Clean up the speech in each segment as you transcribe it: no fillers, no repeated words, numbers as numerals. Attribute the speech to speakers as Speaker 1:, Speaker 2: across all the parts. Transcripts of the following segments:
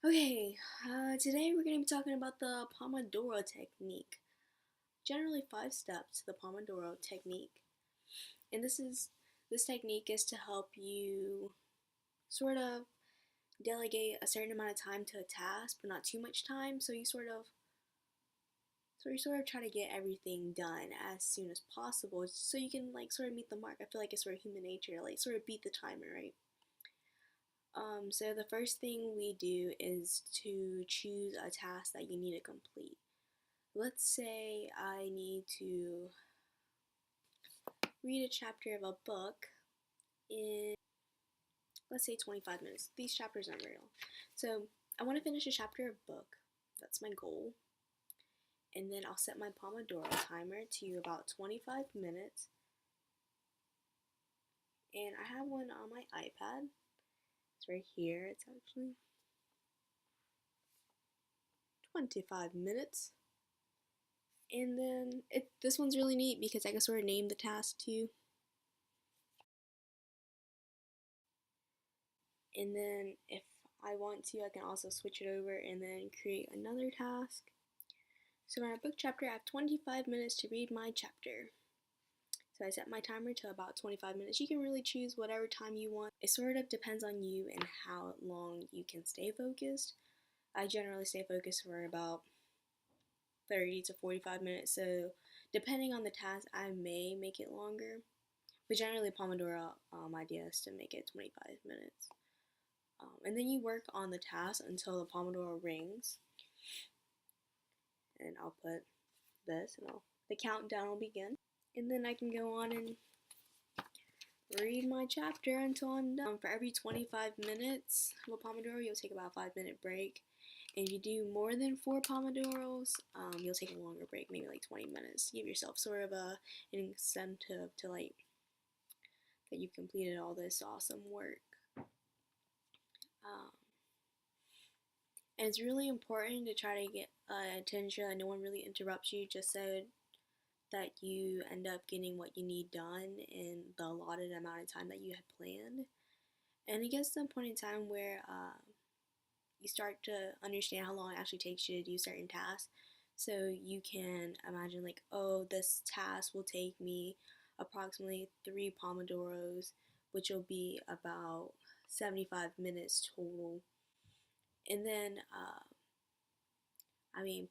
Speaker 1: Okay, today we're going to be talking about the Pomodoro technique. Generally, 5 steps to the Pomodoro technique, and this technique is to help you sort of delegate a certain amount of time to a task, but not too much time. So you sort of try to get everything done as soon as possible, so you can sort of meet the mark. I feel like it's sort of human nature, sort of beat the timer, right? So the first thing we do is to choose a task that you need to complete. Let's say I need to read a chapter of a book in, let's say, 25 minutes. These chapters aren't real. So I want to finish a chapter of a book. That's my goal. And then I'll set my Pomodoro timer to about 25 minutes. And I have one on my iPad. It's right here. It's actually 25 minutes. And then this one's really neat because I can sort of name the task too. And then if I want to, I can also switch it over and then create another task. So in our book chapter, I have 25 minutes to read my chapter. So I set my timer to about 25 minutes. You can really choose whatever time you want. It sort of depends on you and how long you can stay focused. I generally stay focused for about 30 to 45 minutes. So depending on the task, I may make it longer. But generally, Pomodoro idea is to make it 25 minutes. And then you work on the task until the Pomodoro rings. And I'll put this, and the countdown will begin. And then I can go on and read my chapter until I'm done. For every 25 minutes of a Pomodoro, you'll take about a 5-minute break. And if you do more than 4 Pomodoros, you'll take a longer break, maybe like 20 minutes. Give yourself sort of an incentive to that you've completed all this awesome work. And it's really important to try to get to ensure that no one really interrupts you, just so that you end up getting what you need done in the allotted amount of time that you had planned. And it gets to a point in time where you start to understand how long it actually takes you to do certain tasks. So you can imagine oh, this task will take me approximately 3 Pomodoros, which will be about 75 minutes total. And then,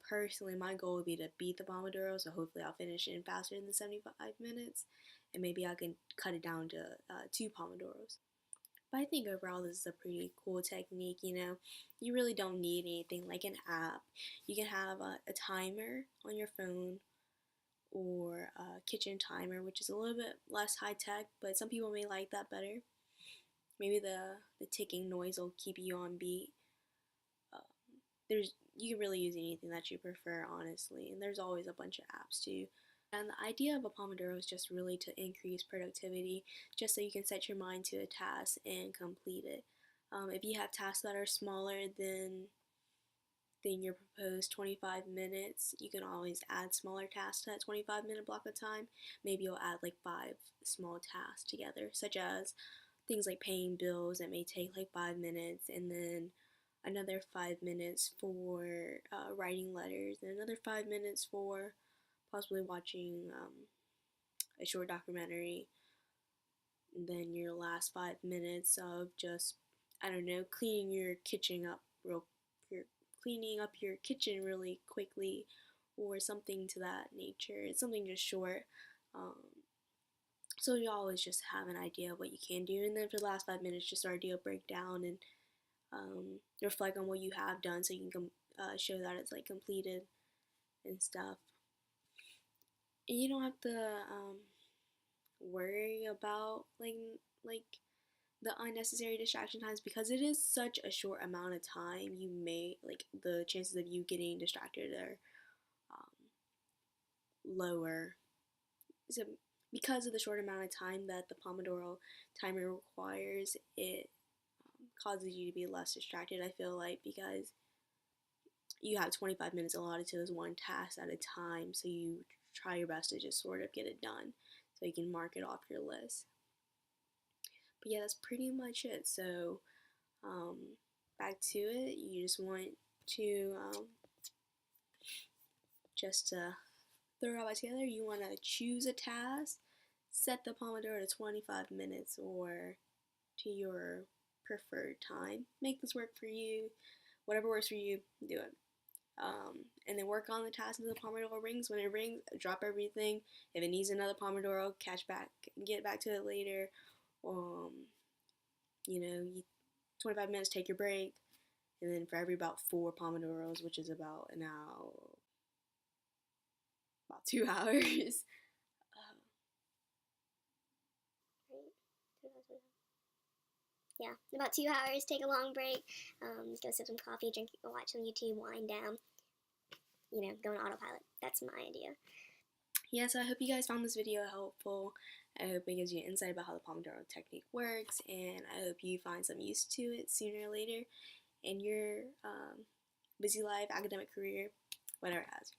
Speaker 1: personally, my goal would be to beat the Pomodoro, so hopefully I'll finish it in faster than the 75 minutes, and maybe I can cut it down to 2 Pomodoros. But I think overall this is a pretty cool technique, You really don't need anything like an app. You can have a timer on your phone or a kitchen timer, which is a little bit less high tech, but some people may like that better. Maybe the ticking noise will keep you on beat. You can really use anything that you prefer, honestly, and there's always a bunch of apps too. And the idea of a Pomodoro is just really to increase productivity, just so you can set your mind to a task and complete it. If you have tasks that are smaller than your proposed 25 minutes, you can always add smaller tasks to that 25-minute block of time. Maybe you'll add 5 small tasks together, such as things like paying bills that may take 5 minutes, and then another 5 minutes for writing letters, and another 5 minutes for possibly watching a short documentary, and then your last 5 minutes of just, I don't know, cleaning up your kitchen really quickly, or something to that nature. It's something just short. So you always just have an idea of what you can do, and then for the last 5 minutes, just start to do a breakdown and reflect on what you have done, so you can show that it's completed and stuff. And you don't have to worry about the unnecessary distraction times, because it is such a short amount of time. You may the chances of you getting distracted are lower. So because of the short amount of time that the Pomodoro timer requires, it causes you to be less distracted, I feel like, because you have 25 minutes allotted to this one task at a time, so you try your best to just sort of get it done so you can mark it off your list. But yeah, that's pretty much it. So back to it, you just want to just throw it all back together. You want to choose a task, set the Pomodoro to 25 minutes or to your preferred time. Make this work for you. Whatever works for you, do it. And then work on the task until the Pomodoro rings. When it rings, drop everything. If it needs another Pomodoro, get back to it later. You know, 25 minutes, take your break. And then for every about 4 Pomodoros, which is about an hour, about 2 hours.
Speaker 2: Yeah, about 2 hours, take a long break, go sip some coffee, watch some YouTube, wind down, go on autopilot. That's my idea.
Speaker 1: Yeah, so I hope you guys found this video helpful. I hope it gives you insight about how the Pomodoro technique works, and I hope you find some use to it sooner or later in your busy life, academic career, whatever it has.